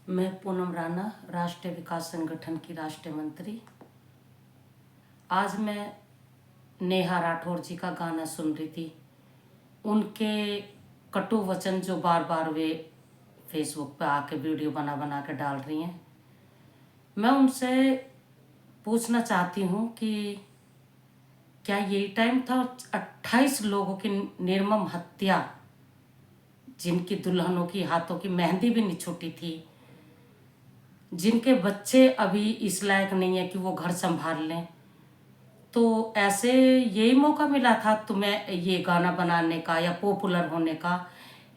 मैं पूनम राणा, राष्ट्रीय विकास संगठन की राष्ट्रीय मंत्री। आज मैं नेहा राठौर जी का गाना सुन रही थी। उनके कटु वचन जो बार बार वे फेसबुक पे आके वीडियो बना बना के डाल रही हैं, मैं उनसे पूछना चाहती हूँ कि क्या यही टाइम था 28 लोगों की निर्मम हत्या, जिनकी दुल्हनों की हाथों की मेहंदी भी नहीं छूटी थी, जिनके बच्चे अभी इस लायक नहीं है कि वो घर संभाल लें, तो ऐसे यही मौका मिला था तुम्हें ये गाना बनाने का या पॉपुलर होने का,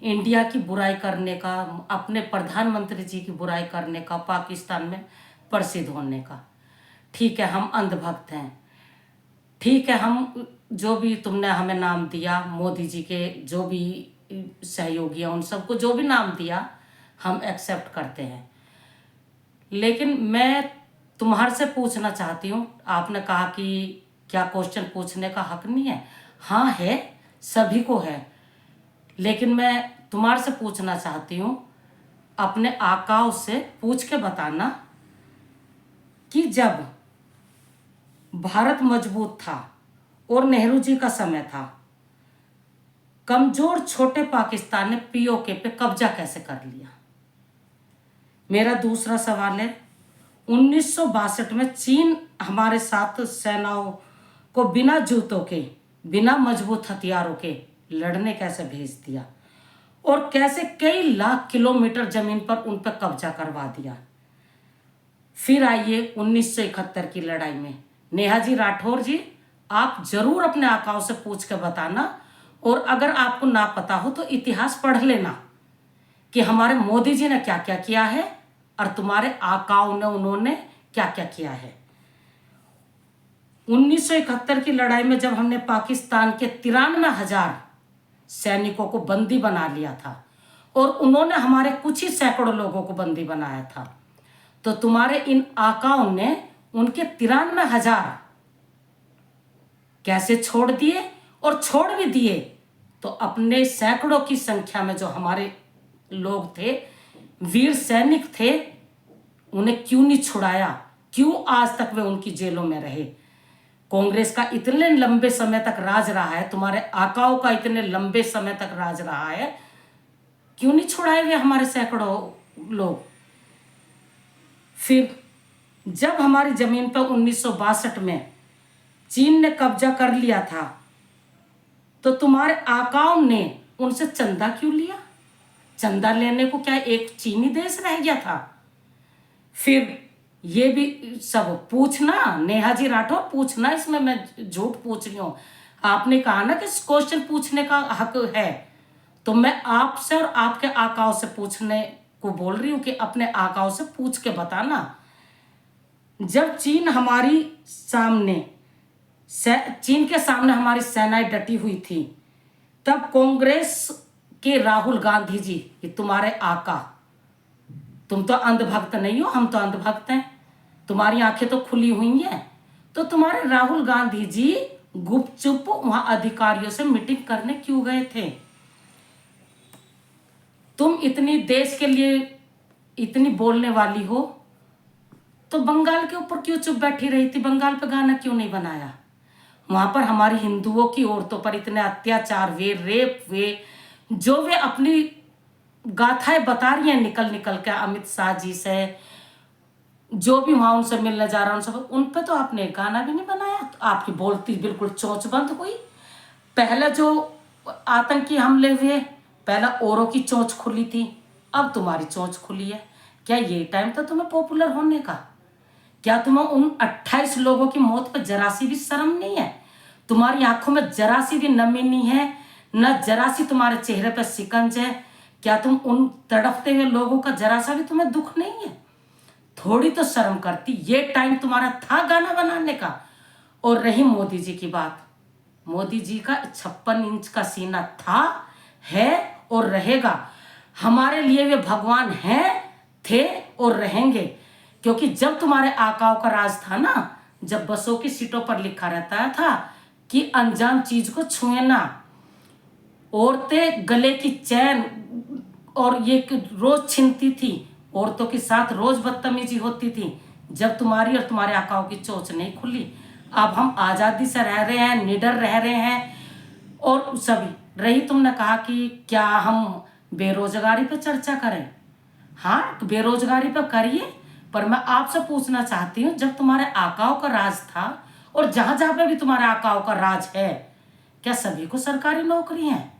इंडिया की बुराई करने का, अपने प्रधानमंत्री जी की बुराई करने का, पाकिस्तान में प्रसिद्ध होने का। ठीक है, हम अंधभक्त हैं। ठीक है, हम जो भी तुमने हमें नाम दिया, मोदी जी के जो भी सहयोगी हैं, उन सबको जो भी नाम दिया हम एक्सेप्ट करते हैं। लेकिन मैं तुम्हारे से पूछना चाहती हूँ, आपने कहा कि क्या क्वेश्चन पूछने का हक नहीं है? हाँ है, सभी को है। लेकिन मैं तुम्हारे से पूछना चाहती हूँ, अपने आकाओं से पूछ के बताना कि जब भारत मजबूत था और नेहरू जी का समय था, कमजोर छोटे पाकिस्तान ने पीओके पे कब्जा कैसे कर लिया? मेरा दूसरा सवाल है, 1962 में चीन हमारे साथ सेनाओं को बिना जूतों के, बिना मजबूत हथियारों के लड़ने कैसे भेज दिया और कैसे कई लाख किलोमीटर जमीन पर उन पर कब्जा करवा दिया? फिर आइए 1971 की लड़ाई में। नेहा जी राठौर जी, आप जरूर अपने आकाओं से पूछ के बताना, और अगर आपको ना पता हो तो इतिहास पढ़ लेना कि हमारे मोदी जी ने क्या क्या किया है और तुम्हारे आकाओं ने, उन्होंने क्या क्या किया है। 1971 की लड़ाई में जब हमने पाकिस्तान के 93,000 सैनिकों को बंदी बना लिया था और उन्होंने हमारे कुछ ही सैकड़ों लोगों को बंदी बनाया था, तो तुम्हारे इन आकाओं ने उनके 93,000 कैसे छोड़ दिए? और छोड़ भी दिए तो अपने सैकड़ों की संख्या में जो हमारे लोग थे, वीर सैनिक थे, उन्हें क्यों नहीं छुड़ाया? क्यों आज तक वे उनकी जेलों में रहे? कांग्रेस का इतने लंबे समय तक राज रहा है, तुम्हारे आकाओं का इतने लंबे समय तक राज रहा है, क्यों नहीं छुड़ाए वे हमारे सैकड़ों लोग? फिर जब हमारी जमीन पर 1962 में चीन ने कब्जा कर लिया था, तो तुम्हारे आकाओं ने उनसे चंदा क्यों लिया? चंदा लेने को क्या एक चीनी देश रह गया था? फिर ये भी सब पूछना, नेहा जी राठौर पूछना, इसमें मैं झूठ पूछ रही हूँ। आपने कहा ना कि क्वेश्चन पूछने का हक है, तो मैं आपसे और आपके आकाओं से पूछने को बोल रही हूँ कि अपने आकाओं से पूछ के बताना। जब चीन के सामने हमारी सेनाएं डटी हुई थी, तब कांग्रेस के राहुल गांधी जी, ये तुम्हारे आका, तुम तो अंधभक्त नहीं हो, हम तो अंधभक्त हैं, तुम्हारी आंखें तो खुली हुई हैं, तो तुम्हारे राहुल गांधी जी गुपचुप वहां अधिकारियों से मीटिंग करने क्यों गए थे? तुम इतनी देश के लिए इतनी बोलने वाली हो, तो बंगाल के ऊपर क्यों चुप बैठी रही थी? बंगाल पे गाना क्यों नहीं बनाया? वहां पर हमारी हिंदुओं की औरतों पर इतने अत्याचार वे, रेप वे, जो वे अपनी गाथाएं बता रही हैं निकल निकल के अमित शाह जी से, जो भी वहां उनसे मिलने जा रहा है उन पे तो आपने गाना भी नहीं बनाया। तो आपकी बोलती बिल्कुल चोंच बंद हुई। पहले जो आतंकी हमले हुए, पहला औरों की चोंच खुली थी, अब तुम्हारी चोंच खुली है। क्या ये टाइम था तुम्हें पॉपुलर होने का? क्या तुम्हें उन 28 लोगों की मौत पर जरा सी भी शर्म नहीं है? तुम्हारी आंखों में जरा सी भी नमी नहीं है, न जरा सी तुम्हारे चेहरे पर शिकंज है? क्या तुम उन तड़पते हुए लोगों का जरा सा भी तुम्हें दुख नहीं है? थोड़ी तो शर्म करती। ये टाइम तुम्हारा था गाना बनाने का। और रही मोदी जी की बात, मोदी जी का 56 इंच का सीना था, है और रहेगा। हमारे लिए वे भगवान हैं, थे और रहेंगे। क्योंकि जब तुम्हारे आकाओं का राज था ना, जब बसों की सीटों पर लिखा रहता था कि अनजान चीज को छुए ना, औरतें गले की चैन और ये रोज छीनती थी, औरतों के साथ रोज बदतमीजी होती थी जब तुम्हारी और तुम्हारे आकाओं की चोंच नहीं खुली। अब हम आज़ादी से रह रहे हैं, निडर रह रहे हैं। और सभी रही, तुमने कहा कि क्या हम बेरोजगारी पे चर्चा करें। हाँ, बेरोजगारी पे करिए, पर मैं आपसे पूछना चाहती हूँ, जब तुम्हारे आकाओं का राज था और जहां जहां पे भी तुम्हारे आकाओं का राज है, क्या सभी को सरकारी नौकरी है?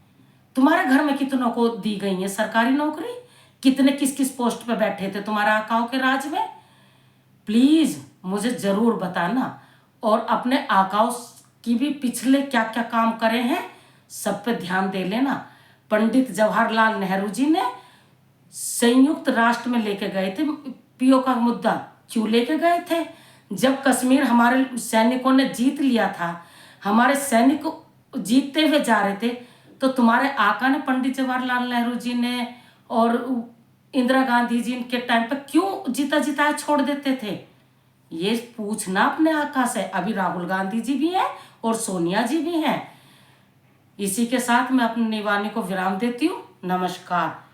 तुम्हारे घर में कितनों को दी गई है सरकारी नौकरी? कितने किस किस पोस्ट पे बैठे थे तुम्हारे आकाओं के राज में? प्लीज मुझे जरूर बताना। और अपने आकाओं की भी पिछले क्या क्या काम करे हैं सब पे ध्यान दे लेना। पंडित जवाहरलाल नेहरू जी ने संयुक्त राष्ट्र में लेके गए थे पीओ का मुद्दा। क्यों लेके गए थे? जब कश्मीर हमारे सैनिकों ने जीत लिया था, हमारे सैनिक जीतते हुए जा रहे थे, तो तुम्हारे आका ने, पंडित जवाहरलाल नेहरू जी ने और इंदिरा गांधी जी के टाइम पे क्यों जीता जिताया छोड़ देते थे? ये पूछना अपने आका से। अभी राहुल गांधी जी भी हैं और सोनिया जी भी हैं। इसी के साथ मैं अपनी वाणी को विराम देती हूँ। नमस्कार।